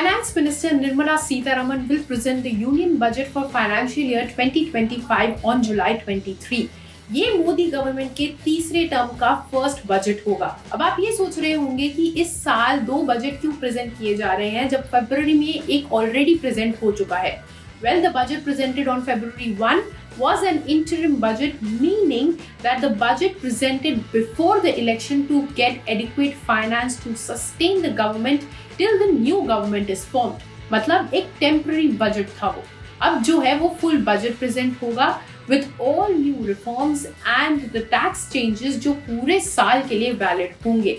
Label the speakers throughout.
Speaker 1: Finance Minister Nirmala Sitharaman will present the Union Budget for Financial Year 2025 on July 23. ये Modi government के तीसरे term का first budget होगा। अब आप ये सोच रहे होंगे कि इस साल दो बजट क्यों प्रेजेंट किए जा रहे हैं जब फरवरी में एक ऑलरेडी प्रेजेंट हो चुका है। Well, the budget presented on February 1 was an interim budget, meaning that the budget presented before the election to get adequate finance to sustain the government till the new government is formed. मतलब एक temporary budget था वो। अब जो है वो full budget present होगा with all new reforms and the tax changes जो पूरे साल के लिए valid होंगे।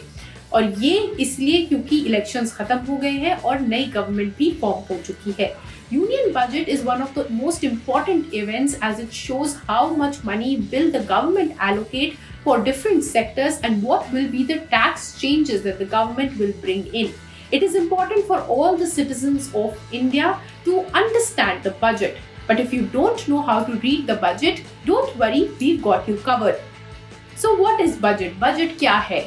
Speaker 1: और ये इसलिए क्योंकि इलेक्शंस खत्म हो गए हैं और नई गवर्नमेंट भी फॉर्म हो चुकी है। Union budget is one of the most important events as it shows how much money will the government allocate for different sectors and what will be the tax changes that the government will bring in. It is important for all the citizens of India to understand the budget. But if you don't know how to read the budget, don't worry, we've got you covered. So what is budget? Budget क्या है?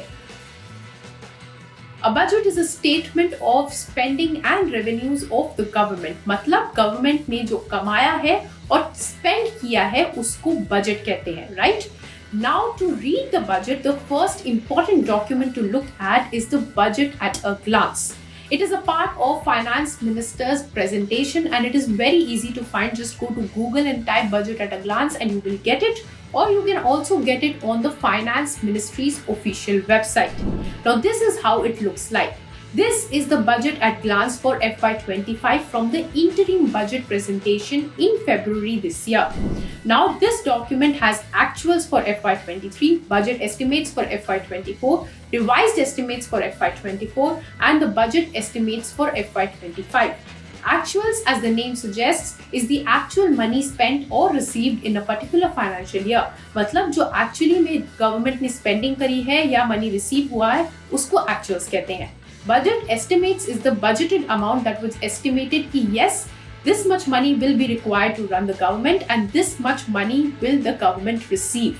Speaker 1: A budget is a statement of spending and revenues of the government. मतलब government ने जो कमाया है और spend किया है उसको budget कहते हैं, right? Now to read the budget, the first important document to look at is the budget at a glance. It is a part of Finance Minister's presentation and it is very easy to find. Just go to Google and type budget at a glance and you will get it. Or you can also get it on the Finance Ministry's official website. Now this is how it looks like. This is the budget at glance for FY25 from the interim budget presentation in February this year. Now this document has actuals for FY23, budget estimates for FY24, revised estimates for FY24 and the budget estimates for FY25. Actuals, as the name suggests, is the actual money spent or received in a particular financial year. मतलब जो actually में government ने spending करी है या money receive हुआ है उसको actuals कहते हैं। Budget estimates is the budgeted amount that was estimated कि yes, this much money will be required to run the government and this much money will the government receive.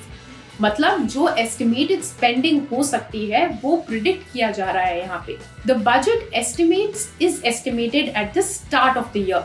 Speaker 1: मतलब जो estimated spending हो सकती है वो predict किया जा रहा है यहाँ पे। The budget estimates is estimated at the start of the year.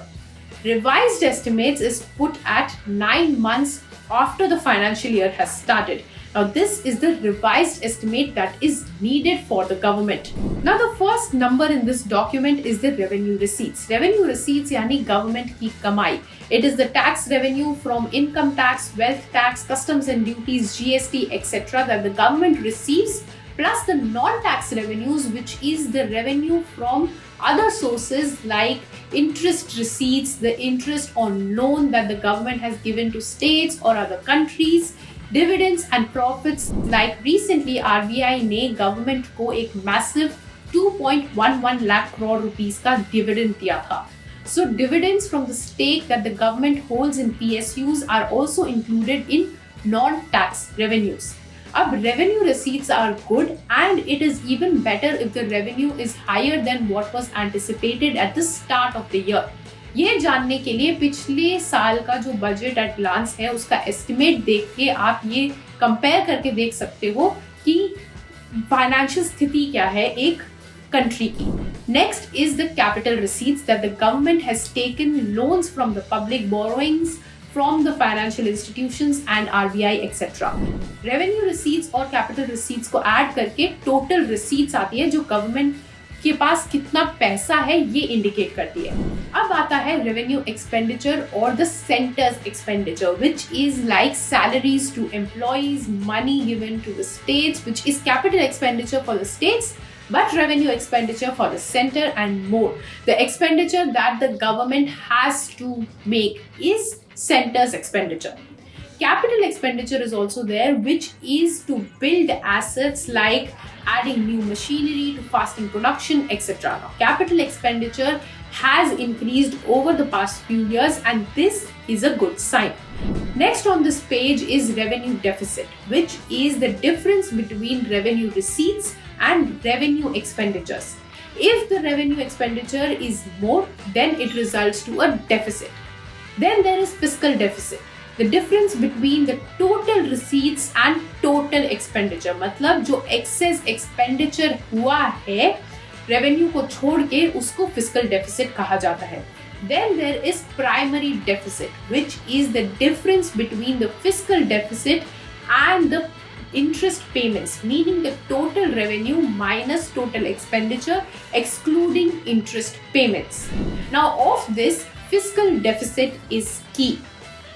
Speaker 1: Revised estimates is put at 9 months after the financial year has started. Now this is the revised estimate that is needed for the government. Now the first number in this document is the revenue receipts. Revenue receipts यानी government की कमाई. It is the tax revenue from income tax, wealth tax, customs and duties, GST, etc. that the government receives, plus the non-tax revenues, which is the revenue from other sources like interest receipts, the interest on loan that the government has given to states or other countries, dividends and profits. Like recently RBI ने government को एक massive 2.11 lakh crore rupees का dividend दिया था. So dividends from the stake that the government holds in PSUs are also included in non-tax revenues. अब revenue receipts are good and it is even better if the revenue is higher than what was anticipated at the start of the year. ये जानने के लिए पिछले साल का जो budget eight glance है उसका एस्टिमेट देख के आप ये कंपेयर करके देख सकते हो कि फाइनेंशियल स्थिति क्या है एक country की. Next is the capital receipts that the government has taken loans from the public borrowings from the financial institutions and RBI etc. Revenue receipts और capital receipts को add करके total receipts आती है जो government के पास कितना पैसा है ये इंडिकेट करती है. अब आता है रेवेन्यू एक्सपेंडिचर और the centre's expenditure which is like salaries to employees, money given to the states which is capital expenditure for the states but revenue expenditure for the center and more. The expenditure that the government has to make is center's expenditure. Capital expenditure is also there, which is to build assets like adding new machinery to fasten production, etc. Now, capital expenditure has increased over the past few years and this is a good sign. Next on this page is revenue deficit, which is the difference between revenue receipts and revenue expenditures. If the revenue expenditure is more, then it results to a deficit. Then there is fiscal deficit. The difference between the total receipts and total expenditure. मतलब जो excess expenditure हुआ है revenue को छोड़ के उसको fiscal deficit कहा जाता है. Then there is primary deficit, which is the difference between the fiscal deficit and the interest payments, meaning the total revenue minus total expenditure, excluding interest payments. Now, of this, fiscal deficit is key,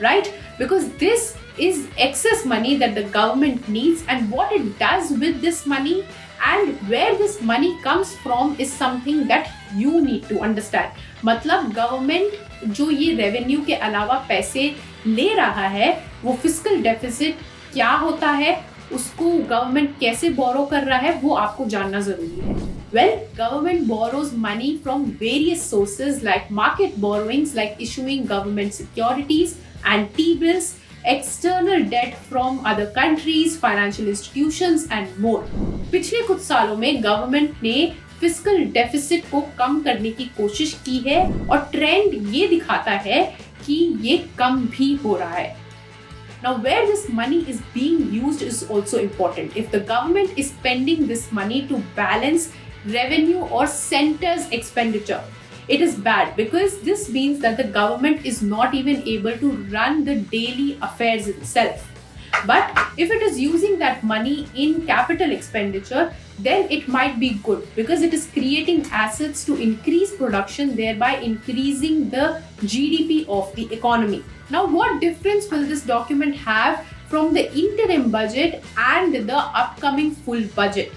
Speaker 1: right? Because this is excess money that the government needs, and what it does with this money and where this money comes from is something that you need to understand. मतलब government जो ये revenue के अलावा पैसे ले रहा है, वो फिस्कल डेफिसिट क्या होता है, उसको गवर्नमेंट कैसे बोरो कर रहा है, वो आपको जानना जरूरी है. Well, government borrows money from various sources like market borrowings, like issuing government securities and T-bills, external debt from other countries, financial institutions and more. पिछले कुछ सालों में गवर्नमेंट ने फिस्कल डेफिसिट को कम करने की कोशिश की है और ट्रेंड ये दिखाता है कि ये कम भी हो रहा है. Now, where this money is being used is also important. If the government is spending this money to balance revenue or center's expenditure, it is bad because this means that the government is not even able to run the daily affairs itself. But if it is using that money in capital expenditure, then it might be good because it is creating assets to increase production, thereby increasing the GDP of the economy. Now, what difference will this document have from the interim budget and the upcoming full budget?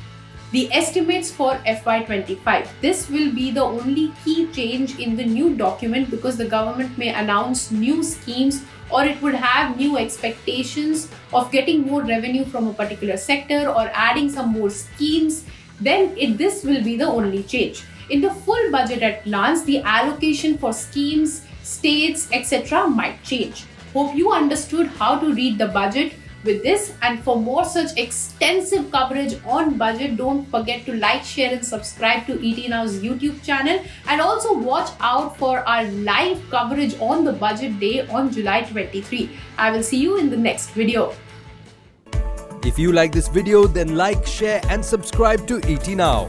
Speaker 1: The estimates for FY25. This will be the only key change in the new document because the government may announce new schemes or it would have new expectations of getting more revenue from a particular sector or adding some more schemes. Then this will be the only change. In the full budget at glance, the allocation for schemes, states, etc. might change. Hope you understood how to read the budget with this, and for more such extensive coverage on budget, don't forget to like, share and subscribe to ET Now's YouTube channel, and also watch out for our live coverage on the budget day on July 23. I will see you in the next video.
Speaker 2: If you like this video, then like, share and subscribe to ET Now.